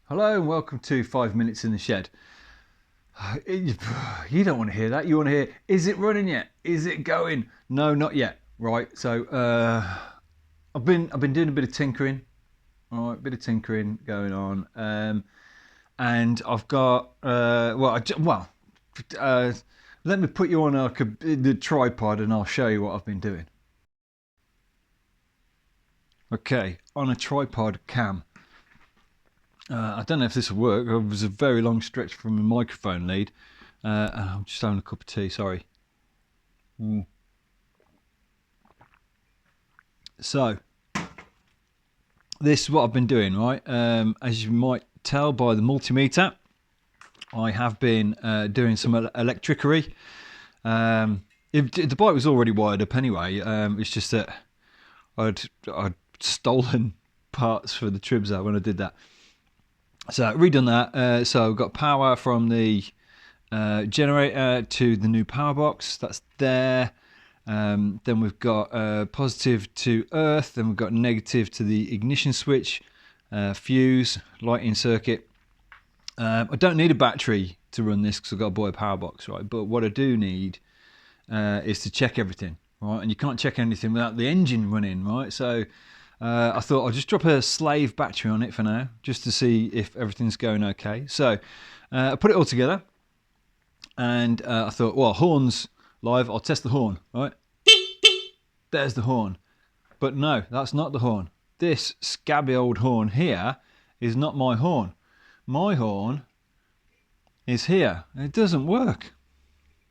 Hello and welcome to 5 Minutes in the Shed. You don't want to hear that. You want to hear, is it running yet? Is it going? No, not yet. Right. So I've been doing a bit of tinkering. All right, bit of tinkering going on, and I've got let me put you on the tripod and I'll show you what I've been doing. Okay, on a tripod cam. I don't know if this will work. It was a very long stretch from the microphone lead. I'm just having a cup of tea, sorry. So, this is what I've been doing, right? As you might tell by the multimeter, I have been doing some electricery. The bike was already wired up anyway. It's just that I'd stolen parts for the Tribza when I did that. So redone that. So I've got power from the generator to the new power box. That's there. Then we've got positive to earth. Then we've got negative to the ignition switch, fuse, lighting circuit. I don't need a battery to run this because I've got a boy power box, right? But what I do need is to check everything, right? And you can't check anything without the engine running, right? So I thought I'll just drop a slave battery on it for now, just to see if everything's going okay. So I put it all together, and I thought, well, horn's live, I'll test the horn, right? There's the horn. But no, that's not the horn. This scabby old horn here is not my horn. My horn is here, and it doesn't work.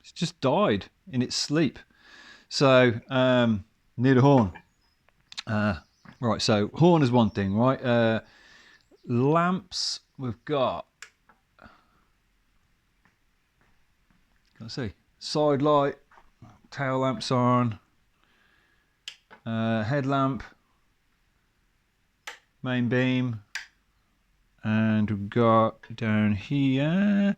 It's just died in its sleep. So, need a horn. Right, so horn is one thing, right? Lamps, we've got, let's see, side light, tail lamps on, headlamp, main beam, and we've got down here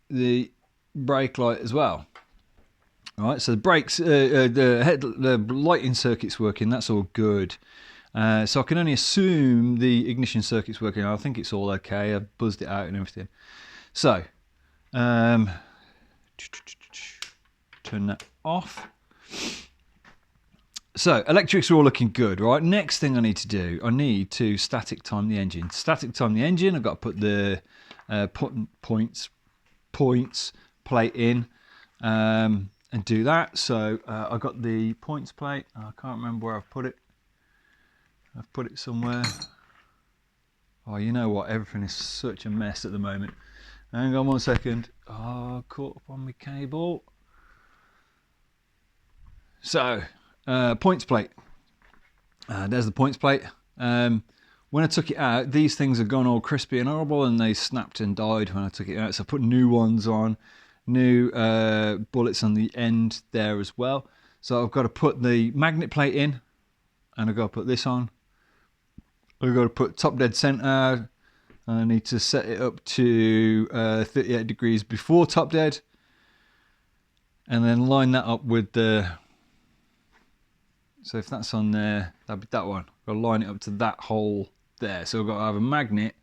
the brake light as well. Right, so the brakes, the lighting circuit's working. That's all good. So I can only assume the ignition circuit's working. I think it's all okay. I've buzzed it out and everything. So, turn that off. So electrics are all looking good, right? Next thing I need to do, I need to static time the engine. Static time the engine. I've got to put the points plate in. And do that. So I got the points plate. I can't remember where I've put it. I've put it somewhere. Oh, you know what? Everything is such a mess at the moment. Hang on 1 second. Oh, caught up on my cable. So, points plate. There's the points plate. When I took it out, these things had gone all crispy and horrible, and they snapped and died when I took it out. So I put new ones on. New bullets on the end there as well. So I've got to put the magnet plate in, and I've got to put this on. I've got to put top dead center. I need to set it up to 38 degrees before top dead, and then line that up with the. So if that's on there, that'd be that one. I've got to line it up to that hole there. So I've got to have a magnet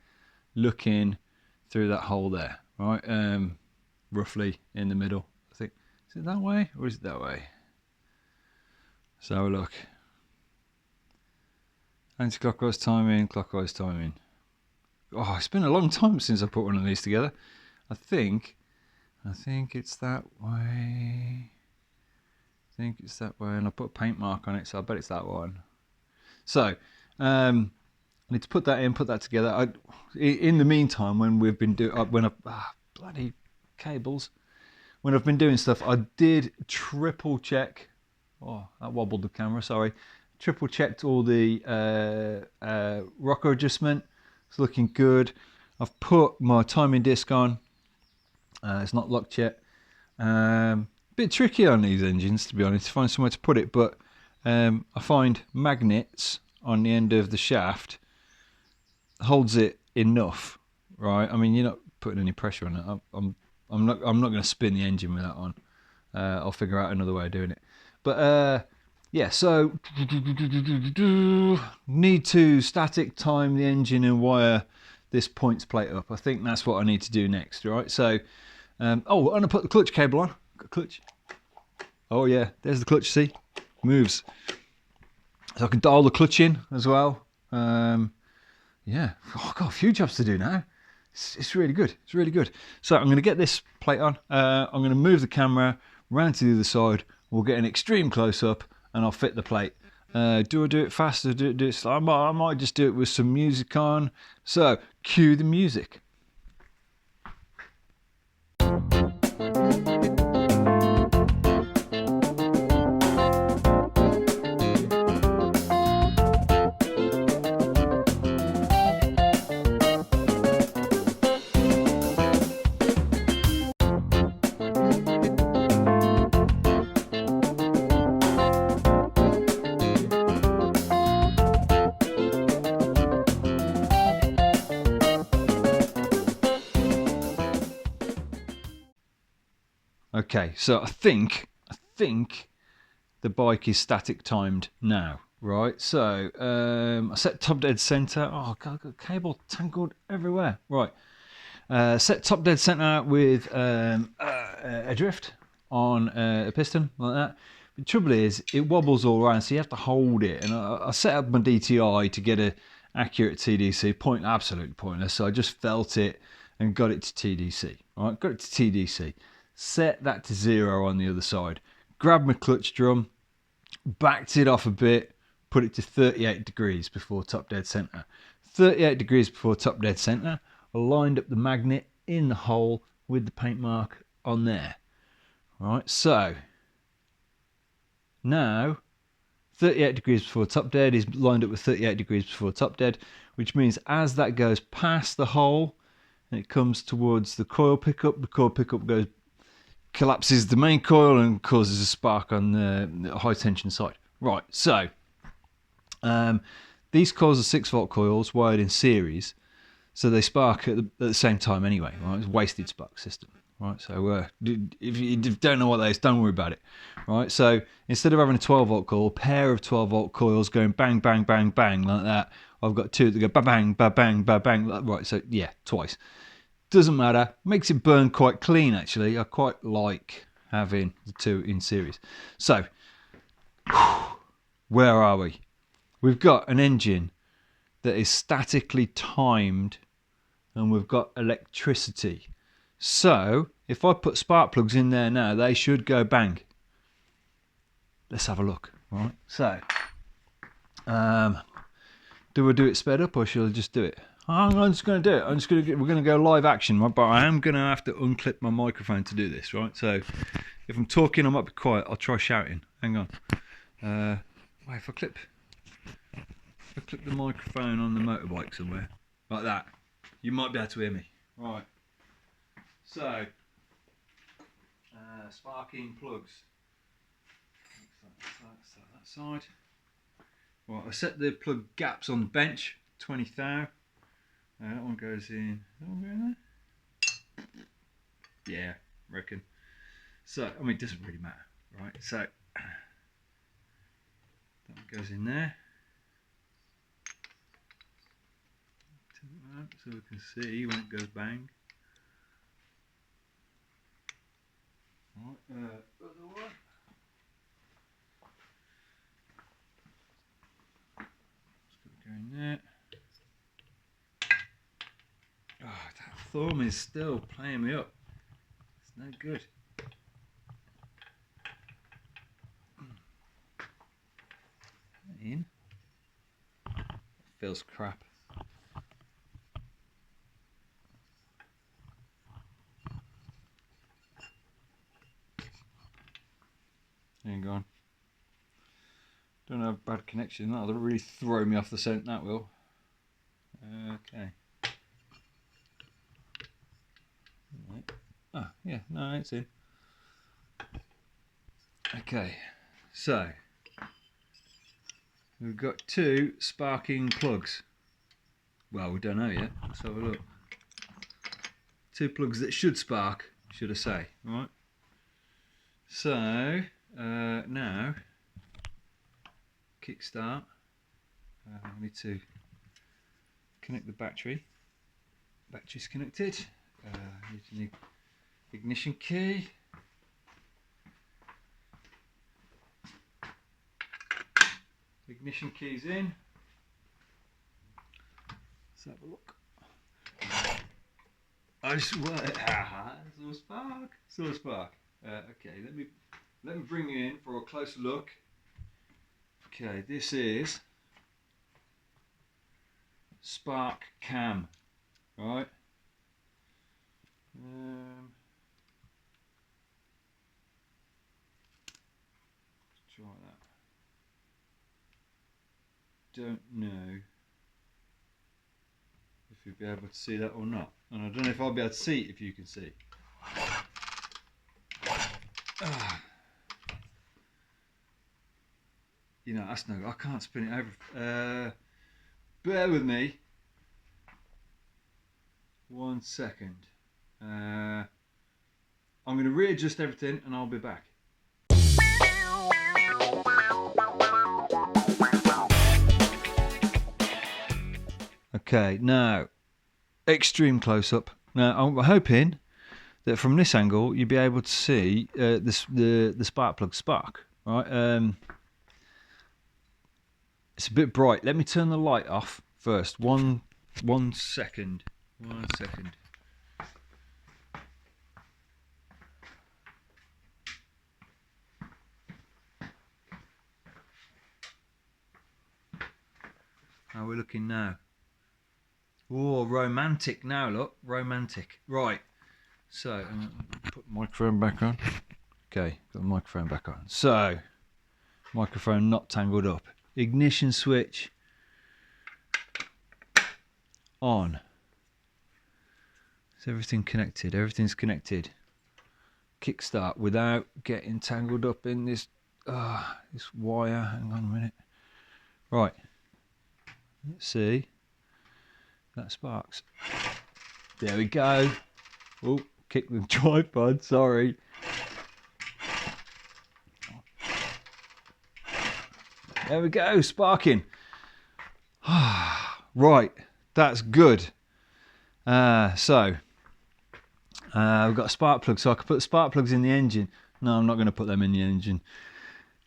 looking through that hole there, right? Roughly in the middle, I think. Is it that way or is it that way? So have a look. Anti-clockwise timing, clockwise timing. Oh, it's been a long time since I put one of these together. I think it's that way. I think it's that way, and I put a paint mark on it, so I bet it's that one. So, I need to put that in, put that together. In the meantime, when we've been doing, bloody cables. When I've been doing stuff, I did triple check. Oh, that wobbled the camera. Sorry. Triple checked all the rocker adjustment. It's looking good. I've put my timing disc on. It's not locked yet. Bit tricky on these engines, to be honest, to find somewhere to put it. But I find magnets on the end of the shaft holds it enough, right? I mean, you're not putting any pressure on it. I'm not going to spin the engine with that on. I'll figure out another way of doing it. But yeah, so need to static time the engine and wire this points plate up. I think that's what I need to do next, right? So, oh, I'm gonna put the clutch cable on. Clutch. Oh yeah, there's the clutch. See, moves. So I can dial the clutch in as well. Yeah, oh, I've got a few jobs to do now. It's really good. It's really good. So I'm going to get this plate on. I'm going to move the camera round to the other side. We'll get an extreme close up, and I'll fit the plate. Do I do it fast or do it slow? I might just do it with some music on. So cue the music. Okay, so I think the bike is static timed now, right? So I set top dead center. Oh god, I've got cable tangled everywhere. Right, set top dead center with a drift on a piston like that. The trouble is, it wobbles all around, so you have to hold it. And I set up my DTI to get a accurate TDC. Absolutely pointless. So I just felt it and got it to TDC. Right, got it to TDC. Set that to 0 on the other side. Grabbed my clutch drum, backed it off a bit, put it to 38 degrees before top dead center. 38 degrees before top dead center. I lined up the magnet in the hole with the paint mark on there. Right, so now 38 degrees before top dead is lined up with 38 degrees before top dead, which means as that goes past the hole and it comes towards the coil pickup goes collapses the main coil and causes a spark on the high tension side. Right, so these coils are 6-volt coils wired in series, so they spark at the same time anyway. Right, it's a wasted spark system. Right, so if you don't know what that is, don't worry about it. Right, so instead of having a 12-volt coil, a pair of 12-volt coils going bang, bang, bang, bang like that, I've got two that go bang, bang, bang, bang, bang. Right, so yeah, twice. Doesn't matter, makes it burn quite clean actually. I quite like having the two in series. So where are we? We've got an engine that is statically timed and we've got electricity. So if I put spark plugs in there now, they should go bang. Let's have a look. Right, so do I do it sped up or should I just do it? I'm just going to do it. We're going to go live action, but I am going to have to unclip my microphone to do this, right? So if I'm talking, I might be quiet. I'll try shouting. Hang on. Wait, if I clip the microphone on the motorbike somewhere, like that, you might be able to hear me. Right. So, sparking plugs. So that side. Right, I set the plug gaps on the bench, 20 thou. That one goes in. That one go in there? Yeah, reckon. So, I mean, it doesn't really matter, right? So, that one goes in there. So we can see when it goes bang. Right, other one. Just go in there. Oh, that thumb is still playing me up. It's no good. In. Feels crap. Hang on. Don't have bad connection. That'll really throw me off the scent, that will. Okay. Right. Oh, yeah, no, it's in. Okay, so we've got two sparking plugs. Well, we don't know yet. Let's have a look. Two plugs that should spark, should I say. Right. So, now kickstart. I need to connect the battery. Battery's connected. Need the ignition key. Ignition key's in. Let's have a look. I swear, saw a spark. Saw a spark. Okay, let me bring you in for a closer look. Okay, this is Spark Cam, right? Let's try that. Don't know if you'll be able to see that or not, and I don't know if I'll be able to see it if you can see. You know, that's no, I can't spin it over. Bear with me 1 second. I'm going to readjust everything and I'll be back. Okay, now extreme close up. Now I'm hoping that from this angle you'll be able to see the spark plug spark, right? It's a bit bright. Let me turn the light off first. One second. 1 second. How are we looking now? Oh, romantic now, look. Romantic. Right. So, I'm going to put the microphone back on. Okay, got the microphone back on. So, microphone not tangled up. Ignition switch on. Is everything connected? Everything's connected. Kickstart without getting tangled up in this wire. Hang on a minute. Right. Let's see. That sparks. There we go. Oh, kick the tripod. Sorry. There we go, sparking. Right, that's good. So we've got a spark plug, so I can put spark plugs in the engine. No, I'm not going to put them in the engine,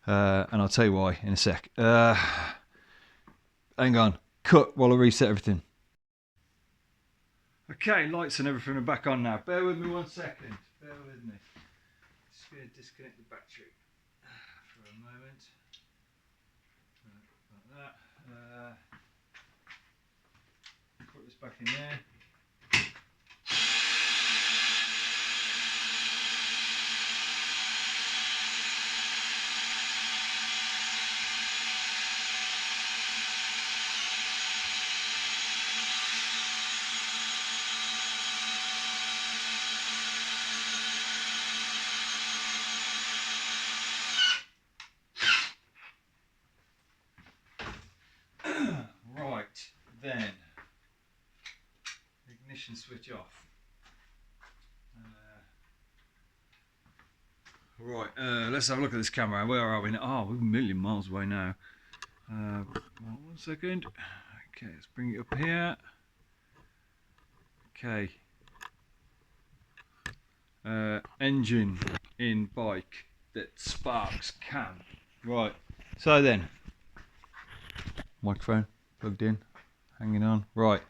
and I'll tell you why in a sec. Hang on, cut while I reset everything. Okay, lights and everything are back on now. Bear with me 1 second. Bear with me. Just going to disconnect the battery for a moment. Like that. Put this back in there. Right, then ignition switch off. Right, let's have a look at this camera. Where are we now? Oh, we're a million miles away now. 1 second. Okay, let's bring it up here. Okay. Engine in bike that sparks cam. Right, so then, microphone plugged in, hanging on. Right,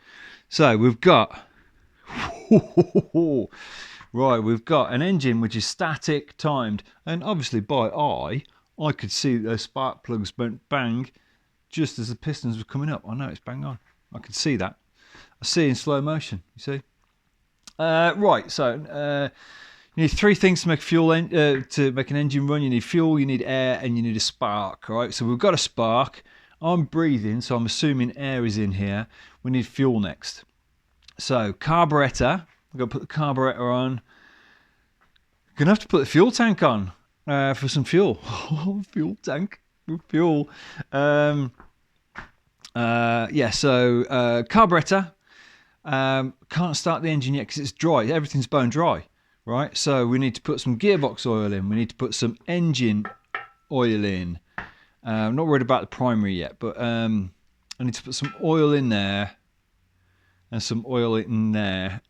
so we've got right, we've got an engine which is static, timed, and obviously by eye I could see those spark plugs went bang just as the pistons were coming up. I know it's bang on. I could see that. I see in slow motion. You see. Right, so you need 3 things to make to make an engine run. You need fuel, you need air, and you need a spark. All right, so we've got a spark. I'm breathing, so I'm assuming air is in here. We need fuel next. So carburetor. We're gonna put the carburetor on. Gonna have to put the fuel tank on for some fuel. Fuel tank with fuel. Yeah. So carburetor. Can't start the engine yet because it's dry. Everything's bone dry, right? So we need to put some gearbox oil in. We need to put some engine oil in. I'm not worried about the primary yet, but I need to put some oil in there and some oil in there.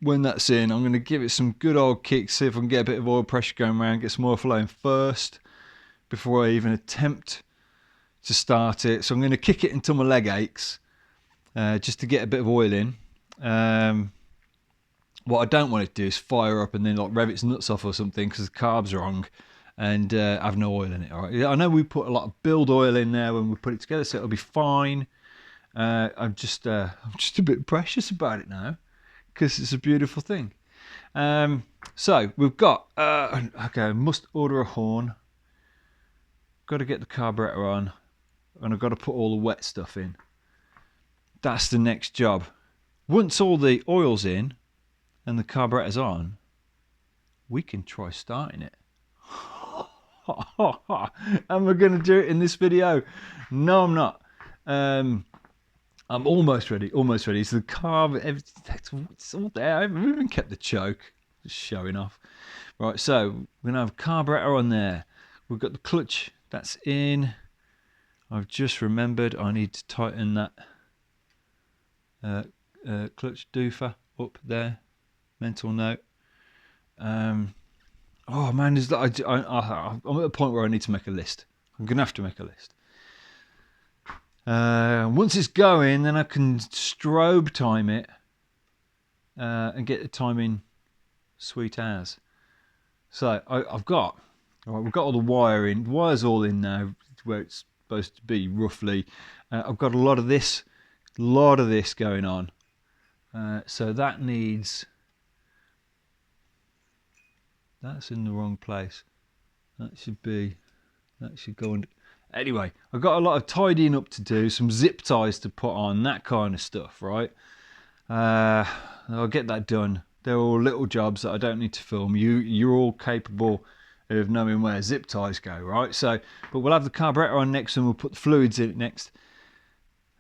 When that's in, I'm going to give it some good old kicks, see if I can get a bit of oil pressure going around, get some oil flowing first before I even attempt to start it. So I'm going to kick it until my leg aches, just to get a bit of oil in. What I don't want it to do is fire up and then like rev its nuts off or something because the carb's wrong and have no oil in it. All right. I know we put a lot of build oil in there when we put it together, so it'll be fine. I'm just a bit precious about it now because it's a beautiful thing. So we've got okay. Must order a horn. Got to get the carburetor on, and I've got to put all the wet stuff in. That's the next job. Once all the oil's in and the carburetor's on, we can try starting it. Am I going to do it in this video? No, I'm not. I'm almost ready. So the carb, it's all there. I haven't even kept the choke. Just showing off. Right, so we're going to have carburetor on there. We've got the clutch. That's in. I've just remembered I need to tighten that clutch doofer up there. Mental note. Oh man, I'm at the point where I need to make a list. I'm going to have to make a list. Once it's going, then I can strobe time it and get the timing sweet as. So we've got all the wiring. The wire's all in now where it's supposed to be roughly. I've got a lot of this going on. So that needs. That's in the wrong place. That should go under. Anyway, I've got a lot of tidying up to do, some zip ties to put on, that kind of stuff, right? I'll get that done. They're all little jobs that I don't need to film. You're all capable of knowing where zip ties go, right? So, but we'll have the carburetor on next and we'll put the fluids in it next.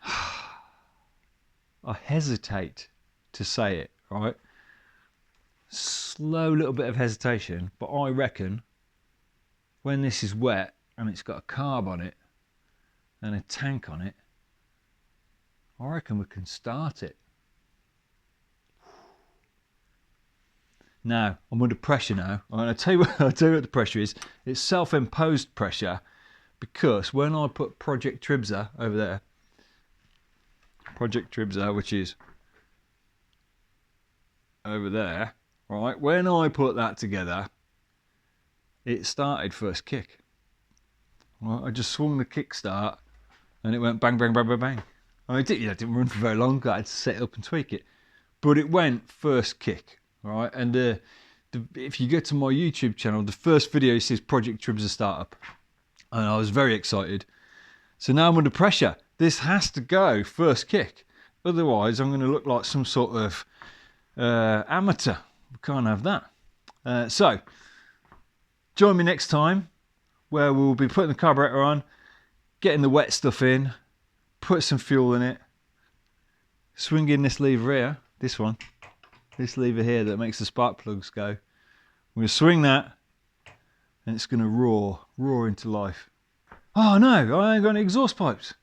I hesitate to say it, right? Slow little bit of hesitation, but I reckon when this is wet and it's got a carb on it and a tank on it, I reckon we can start it. Now, I'm under pressure now. I'm going to tell you what the pressure is. It's self-imposed pressure because when I put Project Tribza over there, Project Tribza, which is over there, right, when I put that together, it started first kick. Right, I just swung the kickstart and it went bang, bang, bang, bang, bang. I mean, it didn't run for very long. I had to set it up and tweak it. But it went first kick, right? And if you go to my YouTube channel, the first video you see is Project Tribza Startup. And I was very excited. So now I'm under pressure. This has to go first kick. Otherwise, I'm going to look like some sort of amateur. We can't have that. So, join me next time where we'll be putting the carburetor on, getting the wet stuff in, put some fuel in it, swinging this lever here, this lever here that makes the spark plugs go. I'm going to swing that and it's going to roar into life. Oh no, I ain't got any exhaust pipes.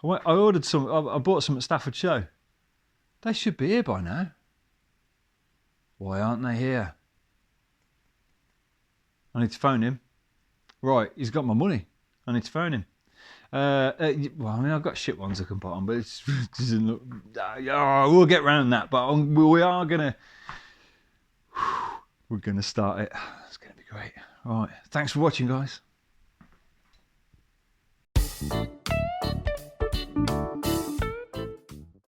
I ordered some, I bought some at Stafford Show. They should be here by now. Why aren't they here? I need to phone him. Right, he's got my money. I need to phone him. Well, I mean, I've got shit ones I can put on, but it doesn't look. We'll get round that. But we're gonna start it. It's gonna be great. All right, thanks for watching, guys.